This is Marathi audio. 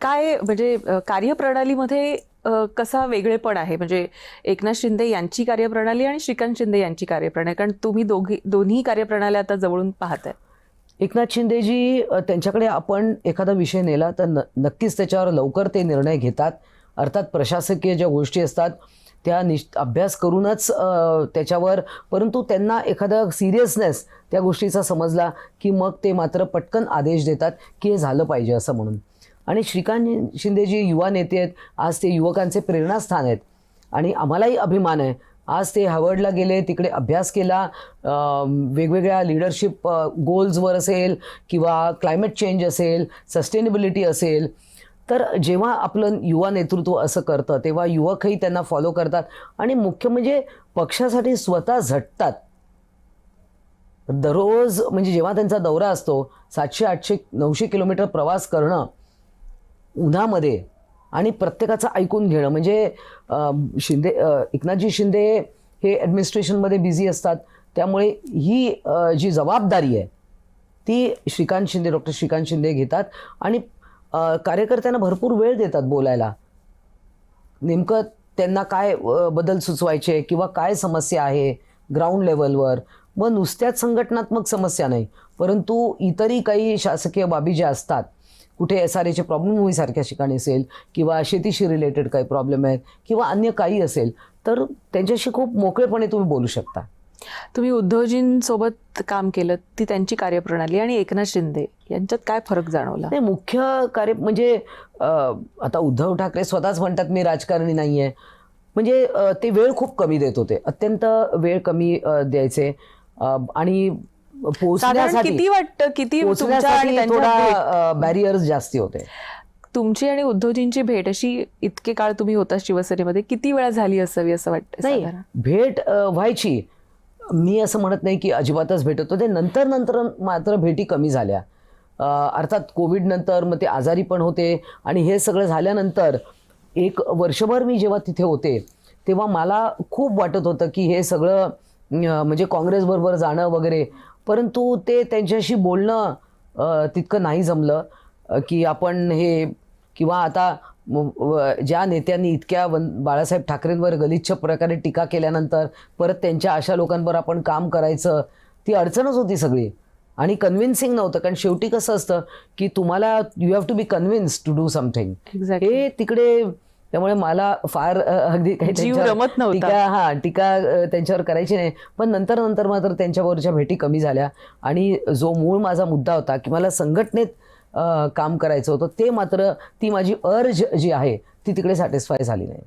काय म्हणजे कार्यप्रणालीमध्ये कसा वेगळेपण आहे? म्हणजे एकनाथ शिंदे यांची कार्यप्रणाली आणि श्रीकांत शिंदे यांची कार्यप्रणाली, कारण तुम्ही दोन्ही कार्यप्रणाल्या आता जवळून पाहताय. एकनाथ शिंदेजी त्यांच्याकडे आपण एखादा विषय नेला तर नक्कीच त्याच्यावर लवकर ते निर्णय घेतात. अर्थात प्रशासकीय ज्या गोष्टी असतात त्या अभ्यास करूनच त्याच्यावर, परंतु त्यांना एखादा सिरियसनेस त्या गोष्टीचा समजला की मग ते मात्र पटकन आदेश देतात की हे झालं पाहिजे असं म्हणून. आणि श्रीकांत शिंदेजी युवा नेते आहेत, आज ते युवकांचे प्रेरणास्थान आहेत आणि आम्हालाही अभिमान आहे. आज ते हार्वर्डला गेले, तिकडे अभ्यास केला, वेगवेगळ्या लिडरशिप गोल्सवर असेल किंवा क्लायमेट चेंज असेल, सस्टेनेबिलिटी असेल. तर जेव्हा आपलं युवा नेतृत्व असं करतं तेव्हा युवकही त्यांना फॉलो करतात आणि मुख्य म्हणजे पक्षासाठी स्वतः झटतात. दररोज म्हणजे जेव्हा त्यांचा दौरा असतो 700, 800, 900 किलोमीटर प्रवास करणं उन्हामध्ये आणि प्रत्येकाचं ऐकून घेणं. म्हणजे एकनाथजी शिंदे हे ॲडमिनिस्ट्रेशनमध्ये बिझी असतात, त्यामुळे ही जी जबाबदारी आहे ती डॉक्टर श्रीकांत शिंदे घेतात आणि कार्यकर्त्यांना भरपूर वेळ देतात बोलायला. नेमकं त्यांना काय बदल सुचवायचे किंवा काय समस्या आहे ग्राउंड लेवलवर. मग नुसत्याच संघटनात्मक समस्या नाही, परंतु इतरही काही शासकीय बाबी ज्या असतात, कुठे SRAचे प्रॉब्लेम मुंबईसारख्या ठिकाणी असेल किंवा शेतीशी रिलेटेड काही प्रॉब्लेम आहेत किंवा अन्य काही असेल, तर त्यांच्याशी खूप मोकळेपणे तुम्ही बोलू शकता. तुम्ही उद्धवजींसोबत काम केलं, ती त्यांची कार्यप्रणाली आणि एकनाथ शिंदे यांच्यात काय फरक जाणवला? नाही, मुख्य कार्य म्हणजे आता उद्धव ठाकरे स्वतःच म्हणतात मी राजकारणी नाही आहे. म्हणजे ते वेळ खूप कमी देत होते, अत्यंत वेळ कमी द्यायचे आणि पोहोचण्यासाठी किती वाटतं किती थोडा बॅरियर्स जास्ती होते. तुमची आणि उद्धवजींची भेट अशी इतके काळ तुम्ही होता शिवसेनेमध्ये, किती वेळा झाली असावी असं वाटतं? नाही, भेट व्हायची, मी असं म्हणत नाही की अजिबातच भेटत होते. नंतर मात्र भेटी कमी झाल्या. अर्थात कोविड नंतर मग ते आजारी पण होते आणि हे सगळं झाल्यानंतर 1 वर्षभर मी जेव्हा तिथे होते तेव्हा मला खूप वाटत होतं की हे सगळं म्हणजे काँग्रेसबरोबर जाणं वगैरे, परंतु ते त्यांच्याशी बोलणं तितकं नाही जमलं की आपण हे, किंवा आता ज्या नेत्यांनी इतक्या बाळासाहेब ठाकरेंवर गलिच्छ प्रकारे टीका केल्यानंतर परत त्यांच्या अशा लोकांवर आपण काम करायचं, ती अडचणच होती सगळी आणि कन्व्हिन्सिंग नव्हतं. कारण शेवटी कसं असतं की तुम्हाला you have to be convince to do something. हे तिकडे, त्यामुळे मला फार अगदी टीका त्यांच्यावर करायची नाही. पण नंतर मात्र त्यांच्यावरच्या भेटी कमी झाल्या आणि जो मूळ माझा मुद्दा होता की मला संघटनेत काम करायचं होतं, ते मात्र ती माझी अर्ज जी आहे ती तिकडे सॅटिस्फाय झाली नाही.